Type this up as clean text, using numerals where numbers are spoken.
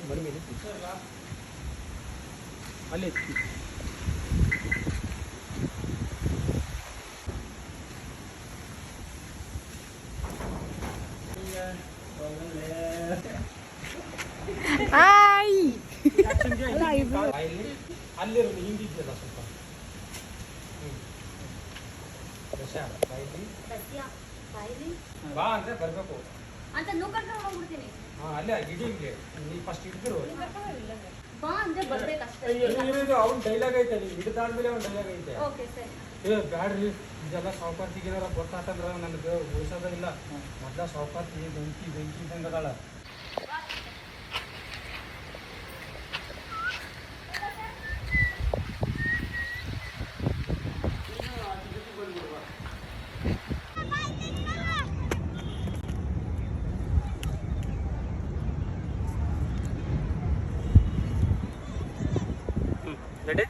ಮಡಿ ಮೇಲೆ ಅಲ್ಲಿ ಹಾಯ್ ಅಲ್ಲಿರೋದು ಹಿಂಗಿದ್ದಲ್ಲ ಸ್ವಲ್ಪ ಬಾ ಅಂತ ಬರ್ಬೇಕು ಅಂತ ನೂಕಟ್ಟ ಹೋಗ್ಬಿಡ್ತೀನಿ. ಹಾಂ ಅಲ್ಲೇ ಗಿಡಿಗೆ ನೀವು ಫಸ್ಟ್ ಹಿಡಿದ್ರು ಬಾ ಅಂದ್ರೆ ಬರ್ಬೇಕಷ್ಟೇ. ಅವ್ನ ಡೈಲಾಗ್ ಐತೆ ನೀವು ಹಿಡಿದಾದ್ಮೇಲೆ ಅವ್ನ ಡೈಲಾಗ್ ಐತೆ. ಓಕೆ ಸರಿ. ಬ್ಯಾಡ್ರಿ ಇದೆಲ್ಲ ಸಾವುಕಾರ್ತಿಗೇನಾರ ಗೊತ್ತಾತಂದ್ರೆ ನನಗೆ ಉಳಿಸೋದೇ ಇಲ್ಲ. ಮೊದಲ ಸಾವುಕಾರ್ತಿ ಬೆಂಕಿ ಬೆಂಕಿ ಇದ್ದಂಗೆ ಅದಾಳ. ರೆಡಿ